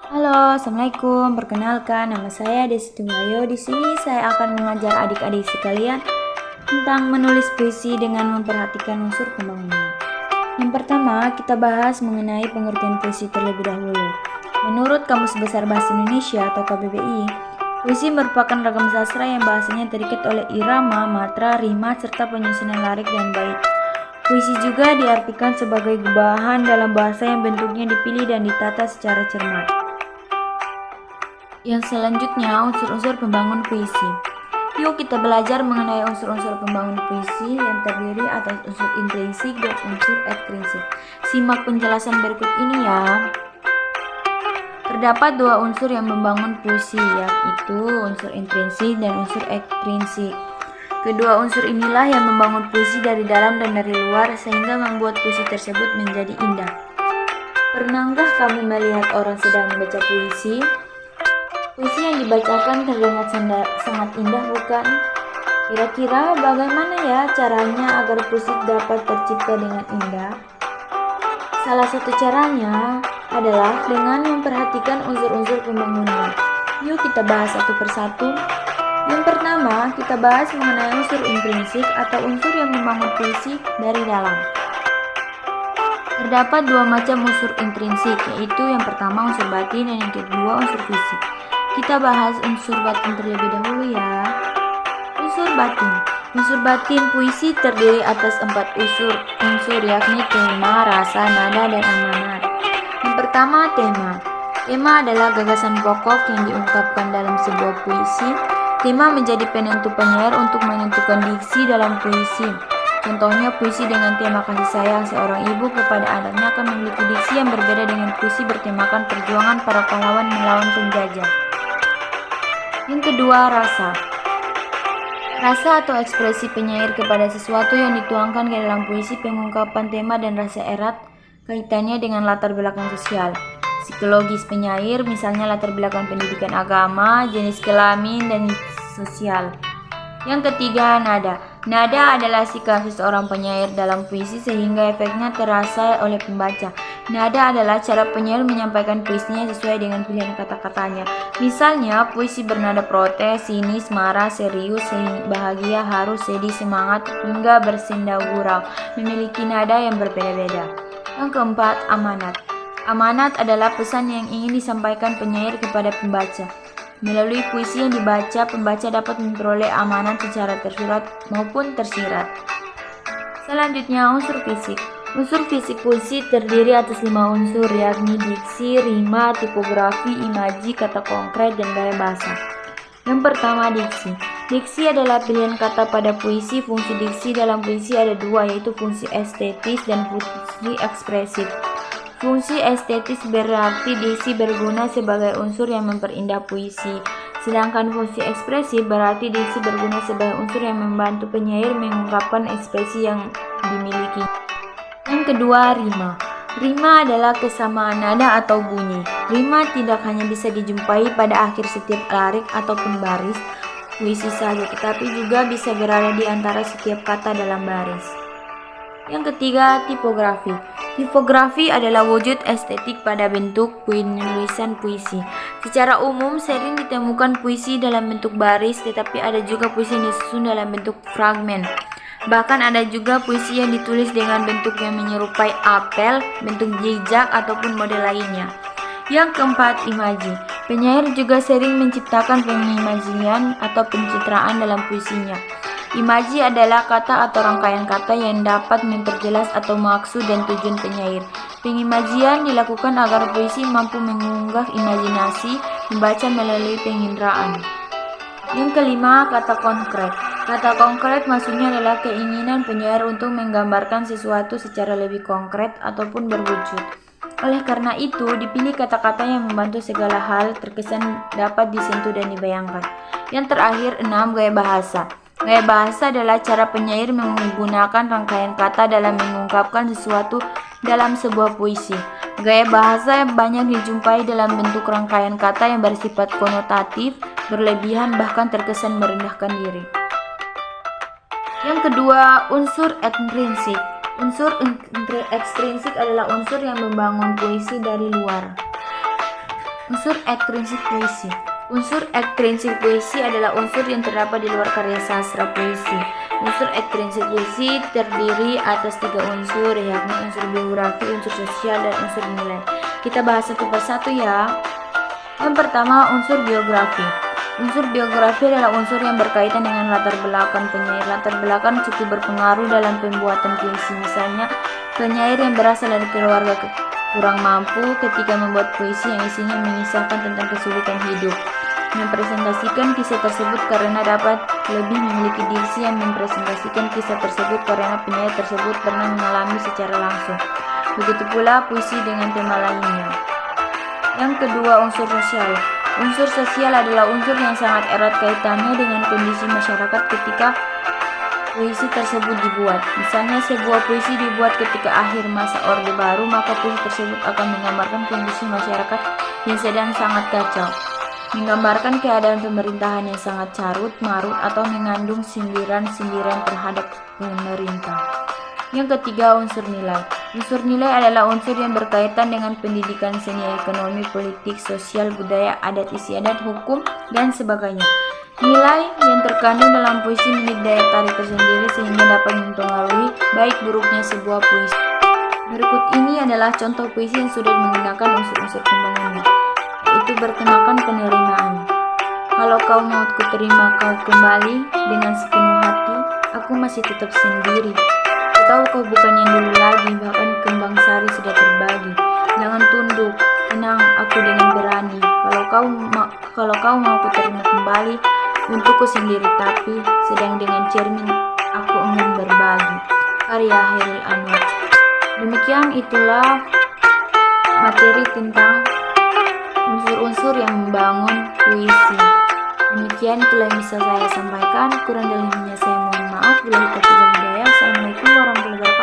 Halo, assalamualaikum. Perkenalkan, nama saya Desi Tunggayo. Di sini saya akan mengajar adik-adik sekalian tentang menulis puisi dengan memperhatikan unsur pembangunan. Yang pertama, kita bahas mengenai pengertian puisi terlebih dahulu. Menurut Kamus Besar Bahasa Indonesia atau KBBI, puisi merupakan ragam sastra yang bahasanya terikat oleh irama, matra, rima, serta penyusunan lirik dan bait. Puisi juga diartikan sebagai gubahan dalam bahasa yang bentuknya dipilih dan ditata secara cermat. Yang selanjutnya, unsur-unsur pembangun puisi. Yuk kita belajar mengenai unsur-unsur pembangun puisi yang terdiri atas unsur intrinsik dan unsur ekstrinsik. Simak penjelasan berikut ini ya. Terdapat dua unsur yang membangun puisi, yaitu unsur intrinsik dan unsur ekstrinsik. Kedua unsur inilah yang membangun puisi dari dalam dan dari luar sehingga membuat puisi tersebut menjadi indah. Pernahkah kamu melihat orang sedang membaca puisi? Puisi yang dibacakan terdengar sangat indah, bukan? Kira-kira bagaimana ya caranya agar puisi dapat tercipta dengan indah? Salah satu caranya adalah dengan memperhatikan unsur-unsur pembangunan. Yuk kita bahas satu persatu. Yang pertama, kita bahas mengenai unsur intrinsik atau unsur yang membangun puisi dari dalam. Terdapat dua macam unsur intrinsik, yaitu yang pertama unsur batin dan yang kedua unsur fisik. Kita bahas unsur batin terlebih dahulu ya. Unsur batin. Unsur batin puisi terdiri atas 4 unsur yakni tema, rasa, nada, dan amanat. Yang pertama, tema. Tema adalah gagasan pokok yang diungkapkan dalam sebuah puisi. Tema menjadi penentu penyair untuk menentukan diksi dalam puisi. Contohnya, puisi dengan tema kasih sayang seorang ibu kepada anaknya akan memiliki diksi yang berbeda dengan puisi bertemakan perjuangan para pahlawan melawan penjajah. Yang kedua, rasa. Rasa atau ekspresi penyair kepada sesuatu yang dituangkan ke dalam puisi. Pengungkapan tema dan rasa erat kaitannya dengan latar belakang sosial, psikologis penyair, misalnya latar belakang pendidikan agama, jenis kelamin, dan sosial. Yang ketiga, nada. Nada adalah sikap seorang penyair dalam puisi sehingga efeknya terasa oleh pembaca. Nada adalah cara penyair menyampaikan puisinya sesuai dengan pilihan kata-katanya. Misalnya, puisi bernada protes, sinis, marah, serius, bahagia, haru, sedih, semangat, hingga bersenda gurau, memiliki nada yang berbeda-beda. Yang keempat, amanat. Amanat adalah pesan yang ingin disampaikan penyair kepada pembaca. Melalui puisi yang dibaca, pembaca dapat memperoleh amanat secara tersurat maupun tersirat. Selanjutnya, unsur fisik. Unsur fisik puisi terdiri atas 5 unsur, yakni diksi, rima, tipografi, imaji, kata konkret, dan gaya bahasa. Yang pertama, diksi. Diksi adalah pilihan kata pada puisi. Fungsi diksi dalam puisi ada 2, yaitu fungsi estetis dan fungsi ekspresif. Fungsi estetis berarti diksi berguna sebagai unsur yang memperindah puisi. Sedangkan fungsi ekspresif berarti diksi berguna sebagai unsur yang membantu penyair mengungkapkan ekspresi yang dimiliki. Yang kedua, rima. Rima adalah kesamaan nada atau bunyi. Rima tidak hanya bisa dijumpai pada akhir setiap lirik ataupun baris puisi saja, tetapi juga bisa berada di antara setiap kata dalam baris. Yang ketiga, tipografi. Tipografi adalah wujud estetik pada bentuk penulisan puisi. Secara umum sering ditemukan puisi dalam bentuk baris, tetapi ada juga puisi yang disusun dalam bentuk fragmen. Bahkan ada juga puisi yang ditulis dengan bentuk yang menyerupai apel, bentuk jejak, ataupun model lainnya. Yang keempat, imaji. Penyair juga sering menciptakan pengimajian atau pencitraan dalam puisinya. Imaji adalah kata atau rangkaian kata yang dapat memperjelas atau maksud dan tujuan penyair. Pengimajian dilakukan agar puisi mampu mengunggah imajinasi membaca melalui penginderaan. Yang kelima, kata konkret. Kata konkret maksudnya adalah keinginan penyair untuk menggambarkan sesuatu secara lebih konkret ataupun berwujud. Oleh karena itu, dipilih kata-kata yang membantu segala hal terkesan dapat disentuh dan dibayangkan. Yang terakhir, 6, gaya bahasa. Gaya bahasa adalah cara penyair menggunakan rangkaian kata dalam mengungkapkan sesuatu dalam sebuah puisi. Gaya bahasa banyak dijumpai dalam bentuk rangkaian kata yang bersifat konotatif, berlebihan, bahkan terkesan merendahkan diri. Yang kedua, unsur intrinsik. Unsur ekstrinsik adalah unsur yang membangun puisi dari luar. Unsur ekstrinsik puisi. Unsur ekstrinsik puisi adalah unsur yang terdapat di luar karya sastra puisi. Unsur ekstrinsik puisi terdiri atas 3 unsur, yakni unsur biografi, unsur sosial, dan unsur nilai. Kita bahas satu persatu ya. Yang pertama, unsur biografi. Unsur biografi adalah unsur yang berkaitan dengan latar belakang penyair. Latar belakang cukup berpengaruh dalam pembuatan puisi. Misalnya, penyair yang berasal dari keluarga kurang mampu ketika membuat puisi yang isinya mengisahkan tentang kesulitan hidup, mempresentasikan kisah tersebut karena dapat lebih memiliki diksi yang mempresentasikan kisah tersebut karena penyair tersebut pernah mengalami secara langsung. Begitu pula puisi dengan tema lainnya. Yang kedua, unsur sosial. Unsur sosial adalah unsur yang sangat erat kaitannya dengan kondisi masyarakat ketika puisi tersebut dibuat. Misalnya, sebuah puisi dibuat ketika akhir masa Orde Baru, maka puisi tersebut akan menggambarkan kondisi masyarakat yang sedang sangat kacau, menggambarkan keadaan pemerintahan yang sangat carut marut, atau mengandung sindiran-sindiran terhadap pemerintah. Yang ketiga, unsur nilai. Unsur nilai adalah unsur yang berkaitan dengan pendidikan, seni, ekonomi, politik, sosial, budaya, adat istiadat, hukum, dan sebagainya. Nilai yang terkandung dalam puisi memiliki daya tarik tersendiri sehingga dapat mempengaruhi baik buruknya sebuah puisi. Berikut ini adalah contoh puisi yang sudah menggunakan unsur-unsur pembangunan, yaitu bertemakan penerimaan. Kalau kau mau ku terima kau kembali dengan sepenuh hati, aku masih tetap sendiri. Tahu kau bukan yang dulu lagi, bahkan kembang sari sudah terbagi. Jangan tunduk, tenang aku dengan berani. Kalau kau mau ku terima kembali untukku sendiri, tapi sedang dengan cermin aku ingin berbagi. Karya Chairil Anwar. Demikian itulah materi tentang unsur-unsur yang membangun puisi. Demikian itulah yang bisa saya sampaikan. Kurang dan lebihnya saya mohon maaf. Bila kita tidak hidayah. Assalamualaikum warahmatullahi wabarakatuh.